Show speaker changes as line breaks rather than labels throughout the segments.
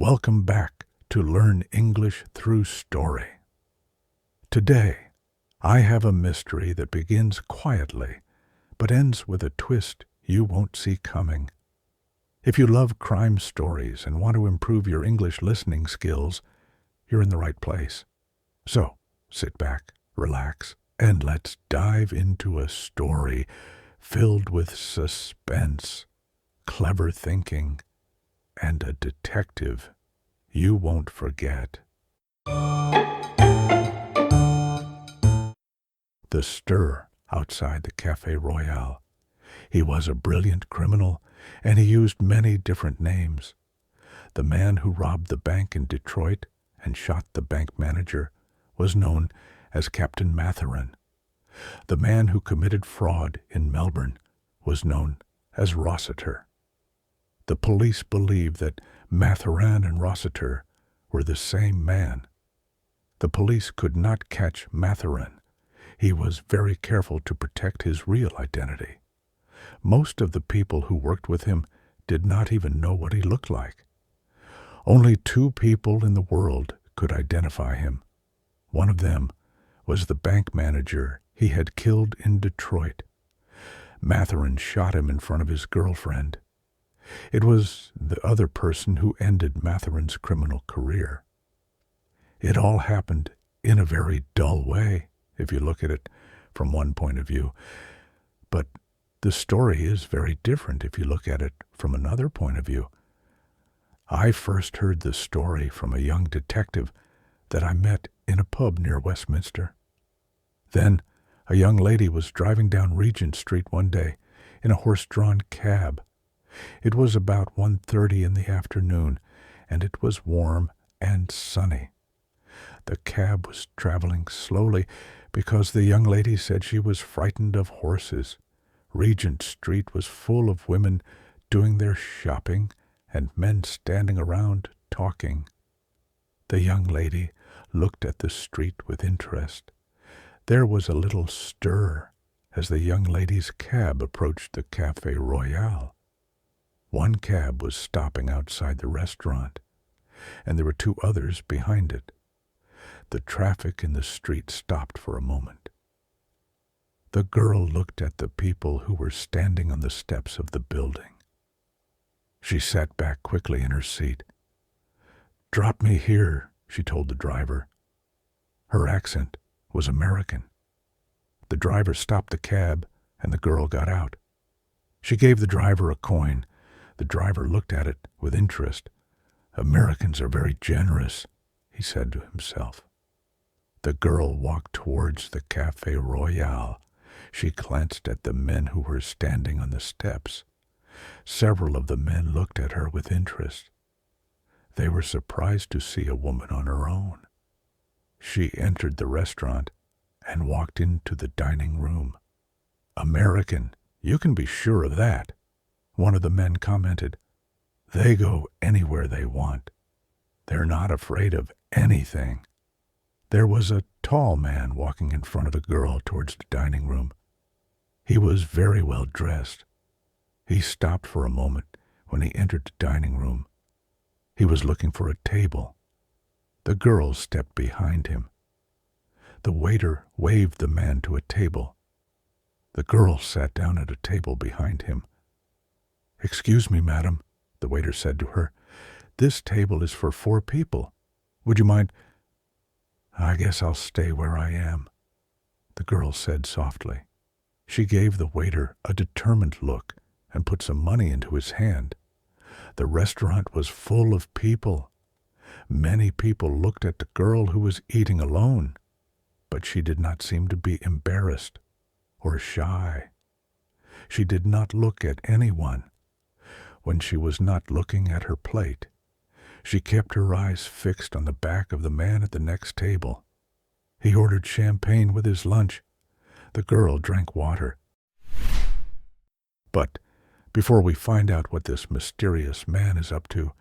Welcome back to Learn English Through Story. Today, I have a mystery that begins quietly, but ends with a twist you won't see coming. If you love crime stories and want to improve your English listening skills, you're in the right place. So, sit back, relax, and let's dive into a story filled with suspense, clever thinking, and a detective you won't forget. The stir outside the Café Royal. He was a brilliant criminal, and he used many different names. The man who robbed the bank in Detroit and shot the bank manager was known as Captain Mathurin. The man who committed fraud in Melbourne was known as Rossiter. The police believed that Mathurin and Rossiter were the same man. The police could not catch Mathurin. He was very careful to protect his real identity. Most of the people who worked with him did not even know what he looked like. Only 2 people in the world could identify him. One of them was the bank manager he had killed in Detroit. Mathurin shot him in front of his girlfriend. It was the other person who ended Mathurin's criminal career. It all happened in a very dull way, if you look at it from one point of view. But the story is very different if you look at it from another point of view. I first heard the story from a young detective that I met in a pub near Westminster. Then a young lady was driving down Regent Street one day in a horse-drawn cab. It was about 1:30 in the afternoon, and it was warm and sunny. The cab was traveling slowly because the young lady said she was frightened of horses. Regent Street was full of women doing their shopping and men standing around talking. The young lady looked at the street with interest. There was a little stir as the young lady's cab approached the Café Royal. One cab was stopping outside the restaurant, and there were 2 others behind it. The traffic in the street stopped for a moment. The girl looked at the people who were standing on the steps of the building. She sat back quickly in her seat. "Drop me here," she told the driver. Her accent was American. The driver stopped the cab, and the girl got out. She gave the driver a coin. The driver looked at it with interest. "Americans are very generous," he said to himself. The girl walked towards the Café Royal. She glanced at the men who were standing on the steps. Several of the men looked at her with interest. They were surprised to see a woman on her own. She entered the restaurant and walked into the dining room. "American, you can be sure of that," one of the men commented. "They go anywhere they want. They're not afraid of anything." There was a tall man walking in front of the girl towards the dining room. He was very well dressed. He stopped for a moment when he entered the dining room. He was looking for a table. The girl stepped behind him. The waiter waved the man to a table. The girl sat down at a table behind him. "Excuse me, madam," the waiter said to her. "This table is for 4 people. Would you mind—" "I guess I'll stay where I am," the girl said softly. She gave the waiter a determined look and put some money into his hand. The restaurant was full of people. Many people looked at the girl who was eating alone, but she did not seem to be embarrassed or shy. She did not look at anyone. When she was not looking at her plate, she kept her eyes fixed on the back of the man at the next table. He ordered champagne with his lunch. The girl drank water. But before we find out what this mysterious man is up to,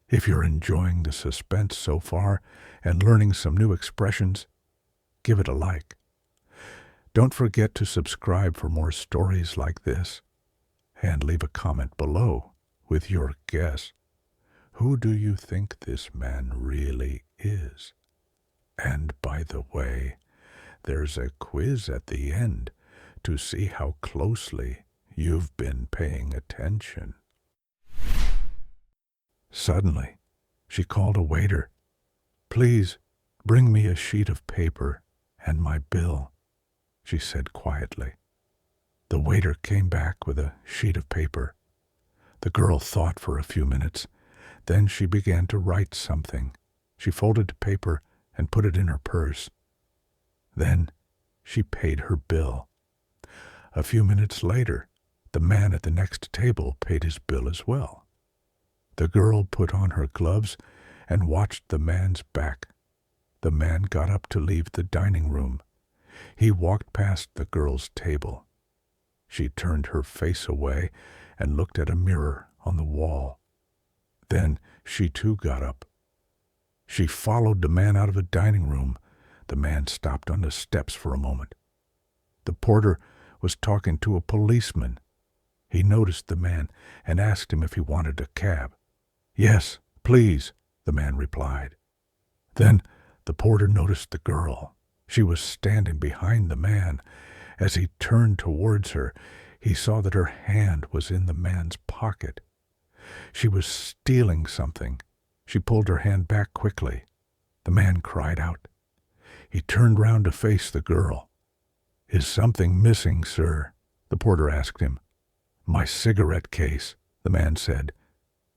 if you're enjoying the suspense so far and learning some new expressions, give it a like. Don't forget to subscribe for more stories like this, and leave a comment below with your guess. Who do you think this man really is? And by the way, there's a quiz at the end to see how closely you've been paying attention." Suddenly, she called a waiter. "Please, bring me a sheet of paper and my bill," she said quietly. The waiter came back with a sheet of paper. The girl thought for a few minutes. Then she began to write something. She folded the paper and put it in her purse. Then she paid her bill. A few minutes later, the man at the next table paid his bill as well. The girl put on her gloves and watched the man's back. The man got up to leave the dining room. He walked past the girl's table. She turned her face away and looked at a mirror on the wall. Then she too got up. She followed the man out of the dining room. The man stopped on the steps for a moment. The porter was talking to a policeman. He noticed the man and asked him if he wanted a cab. "Yes, please," the man replied. Then the porter noticed the girl. She was standing behind the man. As he turned towards her, he saw that her hand was in the man's pocket. She was stealing something. She pulled her hand back quickly. The man cried out. He turned round to face the girl. "Is something missing, sir?" the porter asked him. "My cigarette case," the man said.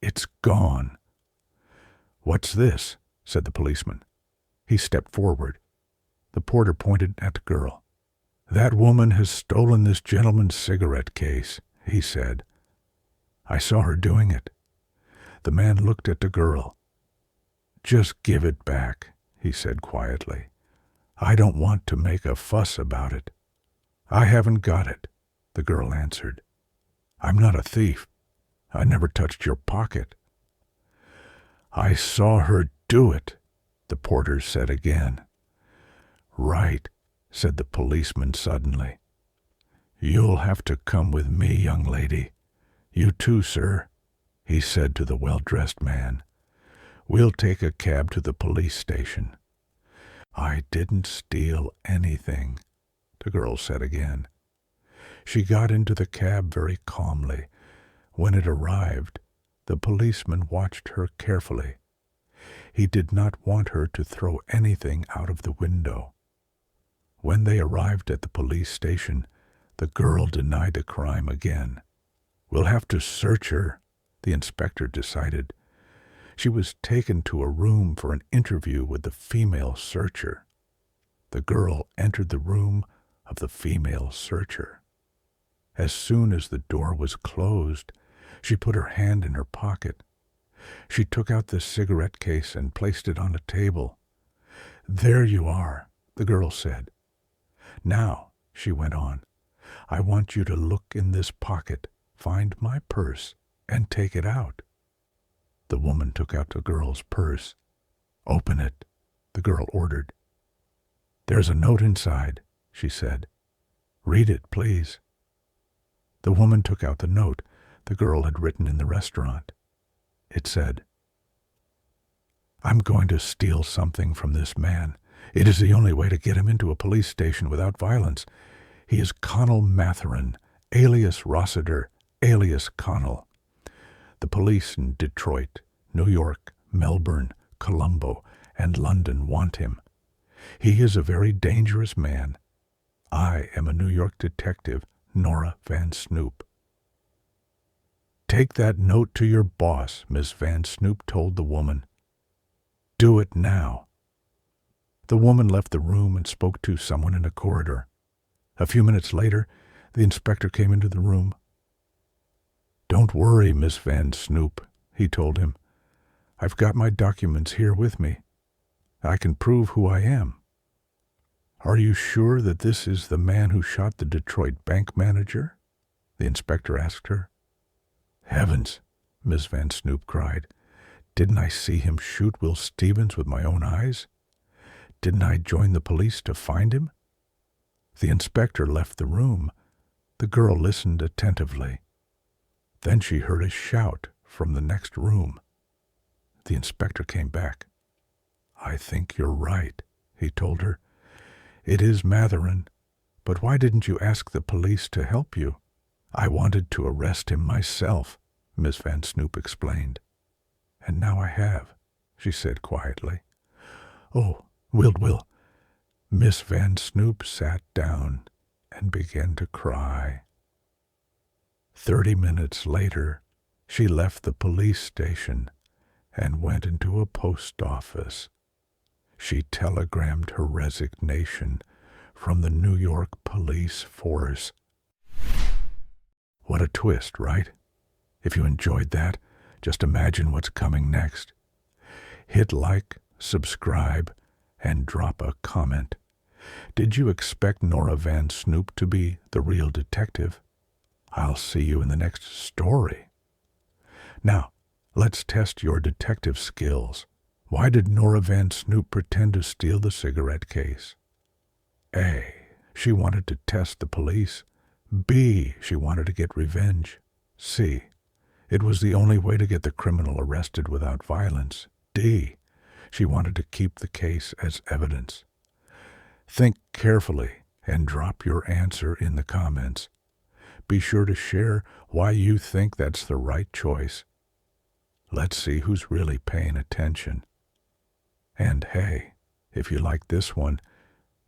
"It's gone." "What's this?" said the policeman. He stepped forward. The porter pointed at the girl. "That woman has stolen this gentleman's cigarette case," he said. "I saw her doing it." The man looked at the girl. "Just give it back," he said quietly. "I don't want to make a fuss about it." "I haven't got it," the girl answered. "I'm not a thief. I never touched your pocket." "I saw her do it," the porter said again. "Right," said the policeman suddenly. "You'll have to come with me, young lady. You too, sir," he said to the well-dressed man. "We'll take a cab to the police station." "I didn't steal anything," the girl said again. She got into the cab very calmly. When it arrived, the policeman watched her carefully. He did not want her to throw anything out of the window. When they arrived at the police station, the girl denied the crime again. "We'll have to search her," the inspector decided. She was taken to a room for an interview with the female searcher. The girl entered the room of the female searcher. As soon as the door was closed, she put her hand in her pocket. She took out the cigarette case and placed it on a table. "There you are," the girl said. "Now," she went on, "I want you to look in this pocket, find my purse, and take it out." The woman took out the girl's purse. "Open it," the girl ordered. "There's a note inside," she said. "Read it, please." The woman took out the note the girl had written in the restaurant. It said, "I'm going to steal something from this man. It is the only way to get him into a police station without violence. He is Connell Matherin, alias Rossiter, alias Connell. The police in Detroit, New York, Melbourne, Colombo, and London want him. He is a very dangerous man. I am a New York detective, Nora Van Snoop." "Take that note to your boss," Miss Van Snoop told the woman. "Do it now." The woman left the room and spoke to someone in a corridor. A few minutes later, the inspector came into the room. "Don't worry, Miss Van Snoop," he told him. "I've got my documents here with me. I can prove who I am." "Are you sure that this is the man who shot the Detroit bank manager?" the inspector asked her. "Heavens," Miss Van Snoop cried. "Didn't I see him shoot Will Stevens with my own eyes? Didn't I join the police to find him?" The inspector left the room. The girl listened attentively. Then she heard a shout from the next room. The inspector came back. "I think you're right," he told her. "It is Matherin, but why didn't you ask the police to help you?" "I wanted to arrest him myself," Miss Van Snoop explained. "And now I have," she said quietly. "Oh, Will." Miss Van Snoop sat down and began to cry. 30 minutes later, she left the police station and went into a post office. She telegrammed her resignation from the New York police force. What a twist, right? If you enjoyed that, just imagine what's coming next. Hit like, subscribe, and drop a comment. Did you expect Nora Van Snoop to be the real detective? I'll see you in the next story. Now, let's test your detective skills. Why did Nora Van Snoop pretend to steal the cigarette case? A. She wanted to test the police. B. She wanted to get revenge. C. It was the only way to get the criminal arrested without violence. D. She wanted to keep the case as evidence. Think carefully and drop your answer in the comments. Be sure to share why you think that's the right choice. Let's see who's really paying attention. And hey, if you like this one,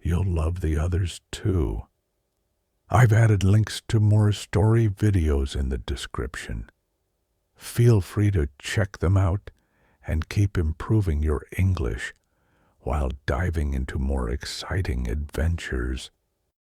you'll love the others too. I've added links to more story videos in the description. Feel free to check them out and keep improving your English while diving into more exciting adventures.